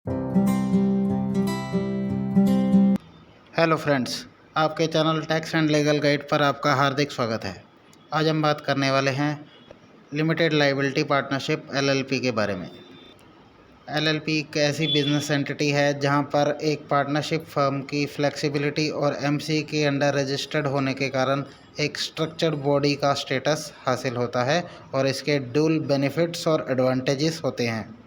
Hello friends, आपके channel tax and legal guide पर आपका हार्दिक स्वागत है। आज हम बात करने वाले हैं लिमिटेड लायबिलिटी पार्टनरशिप एलएलपी के बारे में। एलएलपी एक ऐसी बिजनेस एंटिटी है जहां पर एक पार्टनरशिप फर्म की फ्लेक्सिबिलिटी और एमसी के अंडर रजिस्टर्ड होने के कारण एक स्ट्रक्चर्ड बॉडी का स्टेटस हासिल होता है और इसके डुअल बेनिफिट्स और एडवांटेजेस होते हैं।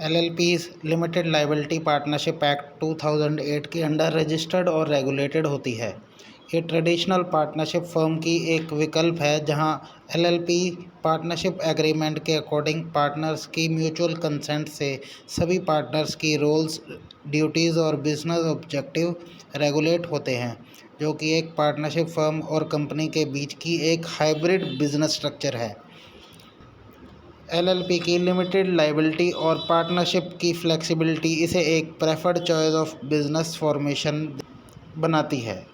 एलएलपीज लिमिटेड लायबिलिटी पार्टनरशिप एक्ट 2008 के अंडर रजिस्टर्ड और रेगुलेटेड होती है। ये ट्रेडिशनल पार्टनरशिप फर्म की एक विकल्प है जहां एलएलपी पार्टनरशिप एग्रीमेंट के अकॉर्डिंग पार्टनर्स की म्यूचुअल कंसेंट से सभी पार्टनर्स की रोल्स, ड्यूटीज़ और बिजनेस ऑब्जेक्टिव रेगुलेट होते हैं, जो कि एक पार्टनरशिप फर्म और कंपनी के बीच की एक हाइब्रिड बिजनेस स्ट्रक्चर है। एलएलपी की लिमिटेड लायबिलिटी और पार्टनरशिप की फ्लेक्सिबिलिटी इसे एक preferred choice of business formation बनाती है।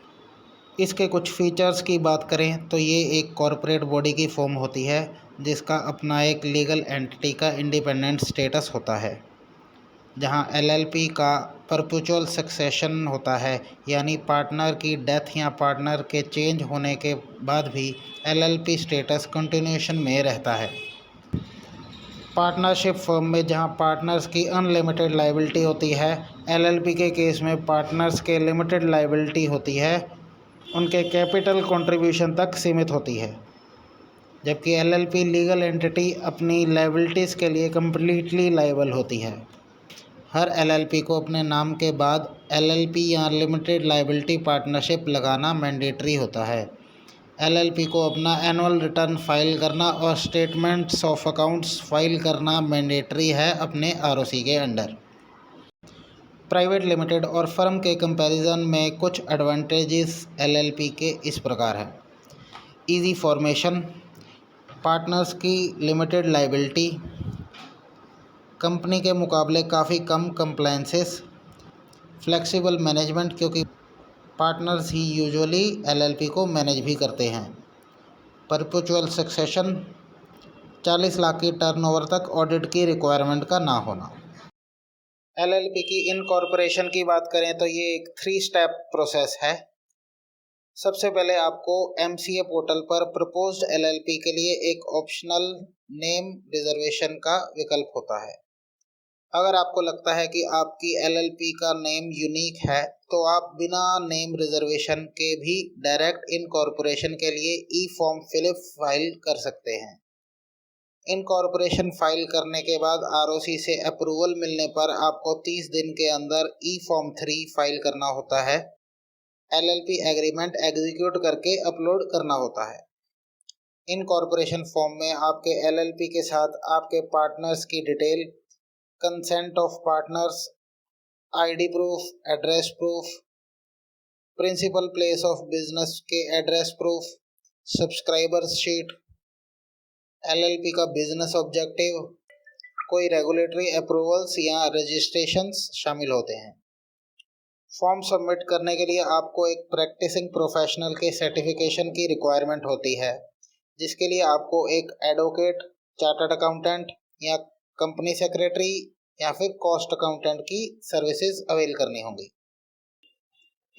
इसके कुछ फीचर्स की बात करें तो ये एक कॉरपोरेट बॉडी की फॉर्म होती है जिसका अपना एक लीगल एंटिटी का इंडिपेंडेंट स्टेटस होता है, जहां एलएलपी का परपेचुअल सक्सेशन होता है, यानी पार्टनर की डेथ या पार्टनर के चेंज होने के बाद भी एलएलपी स्टेटस कंटिन्यूएशन में रहता है। पार्टनरशिप फर्म में जहां पार्टनर्स की अनलिमिटेड लायबिलिटी होती है, एलएलपी के केस में पार्टनर्स के लिमिटेड लायबिलिटी होती है, उनके कैपिटल कंट्रीब्यूशन तक सीमित होती है, जबकि एलएलपी लीगल एंटिटी अपनी लायबिलिटीज़ के लिए कम्प्लीटली लायबल होती है। हर एलएलपी को अपने नाम के बाद एलएलपी या लिमिटेड लायबिलिटी पार्टनरशिप लगाना मैंडेटरी होता है। एलएलपी को अपना एनुअल रिटर्न फाइल करना और स्टेटमेंट्स ऑफ अकाउंट्स फाइल करना मैंडेटरी है अपने आरओसी के अंडर। प्राइवेट लिमिटेड और फर्म के कंपैरिजन में कुछ एडवांटेजेस एलएलपी के इस प्रकार हैं। इजी फॉर्मेशन, पार्टनर्स की लिमिटेड लायबिलिटी, कंपनी के मुकाबले काफ़ी कम कंप्लायंसेस, फ्लेक्सिबल मैनेजमेंट क्योंकि पार्टनर्स ही यूजुअली एलएलपी को मैनेज भी करते हैं, परपेचुअल सक्सेशन, 40 लाख की टर्नओवर तक ऑडिट की रिक्वायरमेंट का ना होना। एलएलपी की इनकॉर्पोरेशन की बात करें तो ये एक 3 स्टेप प्रोसेस है। सबसे पहले आपको एमसीए पोर्टल पर प्रपोज्ड एलएलपी के लिए एक ऑप्शनल नेम रिजर्वेशन का विकल्प होता है। अगर आपको लगता है कि आपकी एलएलपी का नेम यूनिक है तो आप बिना नेम रिजर्वेशन के भी डायरेक्ट इनकॉर्पोरेशन के लिए ई फॉर्म फिलिप फाइल कर सकते हैं। इनकॉर्पोरेशन फाइल करने के बाद आरओसी से अप्रूवल मिलने पर आपको 30 दिन के अंदर ई फॉर्म 3 फाइल करना होता है। एलएलपी एग्रीमेंट एग्जीक्यूट करके अपलोड करना होता है। इनकॉर्पोरेशन फॉर्म में आपके एलएलपी के साथ आपके पार्टनर्स की detail, consent of partners, ID proof, address proof, principal place of business के address proof, subscribers sheet, LLP का बिजनेस ऑब्जेक्टिव, कोई रेगुलेटरी अप्रूवल्स या रजिस्ट्रेशंस शामिल होते हैं। फॉर्म सबमिट करने के लिए आपको एक प्रैक्टिसिंग प्रोफेशनल के सर्टिफिकेशन की रिक्वायरमेंट होती है, जिसके लिए आपको एक एडवोकेट, चार्टर्ड अकाउंटेंट या कंपनी सेक्रेटरी या फिर कॉस्ट अकाउंटेंट की सर्विसेज अवेल करनी होंगी।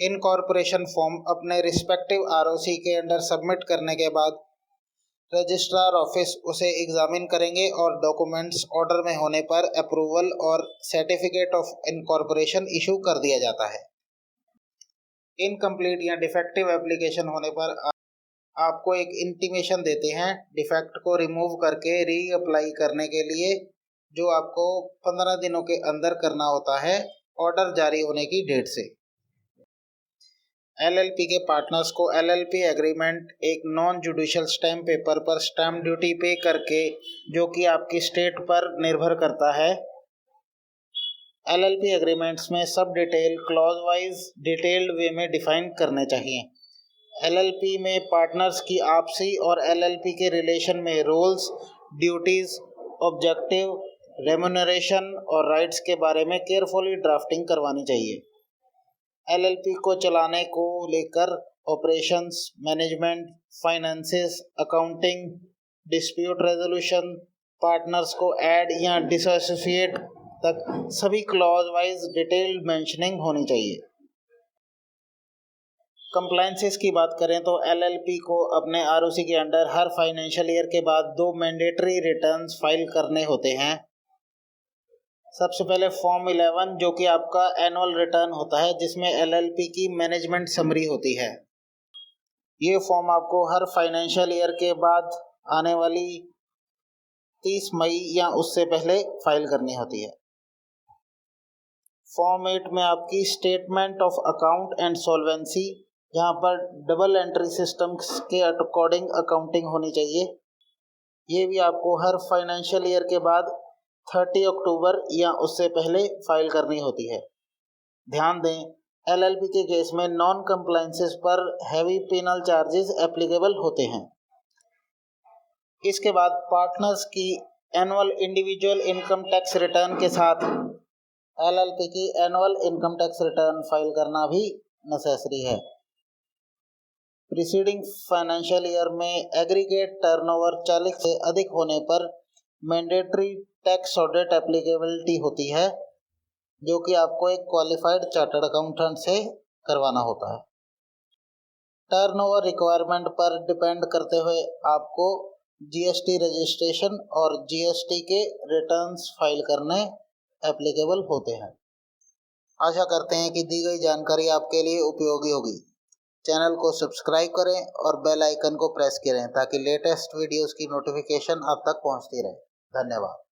इनकॉर्पोरेशन फॉर्म अपने रिस्पेक्टिव आरओसी के अंडर सबमिट करने के बाद रजिस्ट्रार ऑफिस उसे एग्जामिन करेंगे और डॉक्यूमेंट्स ऑर्डर में होने पर अप्रूवल और सर्टिफिकेट ऑफ इनकॉर्पोरेशन इशू कर दिया जाता है। इनकम्प्लीट या डिफेक्टिव एप्लीकेशन होने पर आपको एक इंटीमेशन देते हैं डिफेक्ट को रिमूव करके री अप्लाई करने के लिए, जो आपको 15 दिनों के अंदर करना होता है ऑर्डर जारी होने की डेट से। एलएलपी के पार्टनर्स को एलएलपी एग्रीमेंट एक नॉन जुडिशियल स्टैम्प पेपर पर स्टैम्प ड्यूटी पे करके, जो कि आपकी स्टेट पर निर्भर करता है, एलएलपी एग्रीमेंट्स में सब डिटेल क्लॉज वाइज डिटेल्ड वे में डिफाइन करने चाहिए। एलएलपी में पार्टनर्स की आपसी और एलएलपी के रिलेशन में रोल्स, ड्यूटीज, ऑब्जेक्टिव, रेम्यूनरेशन और राइट्स के बारे में केयरफुली ड्राफ्टिंग करवानी चाहिए। एलएलपी को चलाने को लेकर operations, management, finances, accounting, dispute resolution, partners को ऐड या डिसोसिएट तक सभी क्लॉज वाइज डिटेल्ड मेंशनिंग होनी चाहिए। कंप्लायंसेस की बात करें तो एलएलपी को अपने आरओसी के अंडर हर फाइनेंशियल ईयर के बाद 2 मैंडेटरी रिटर्न्स फाइल करने होते हैं। सबसे पहले फॉर्म 11 जो कि आपका एनुअल रिटर्न होता है, जिसमें एलएलपी की मैनेजमेंट समरी होती है। ये फॉर्म आपको हर फाइनेंशियल ईयर के बाद आने वाली 30 मई या उससे पहले फाइल करनी होती है। फॉर्म 8 में आपकी statement of account and solvency, जहाँ पर डबल एंट्री सिस्टम के अकॉर्डिंग अकाउंटिंग होनी चाहिए। ये भी आपको हर फाइनेंशियल ईयर के बाद 30 अक्टूबर या उससे पहले फाइल करनी होती है। ध्यान दें, एलएलपी के केस में नॉन कंप्लायंसेस पर हैवी पेनल चार्जेस एप्लीकेबल होते हैं। इसके बाद पार्टनर्स की annual individual income tax return के साथ एलएलपी की annual income tax return file करना भी नेसेसरी है। प्रीसीडिंग फाइनेंशियल ईयर में एग्रीगेट टर्नओवर 40 से अधिक होने पर मैंडेटरी टैक्स ऑडिट एप्लीकेबिलिटी होती है, जो कि आपको एक क्वालिफाइड चार्टर्ड अकाउंटेंट से करवाना होता है। टर्नओवर रिक्वायरमेंट पर डिपेंड करते हुए आपको जीएसटी रजिस्ट्रेशन और जीएसटी के रिटर्न्स फाइल करने एप्लीकेबल होते हैं। आशा करते हैं कि दी गई जानकारी आपके लिए उपयोगी होगी। चैनल को सब्सक्राइब करें और बेल आइकन को प्रेस करें ताकि लेटेस्ट वीडियोस की नोटिफिकेशन आप तक पहुंचती रहे। धन्यवाद।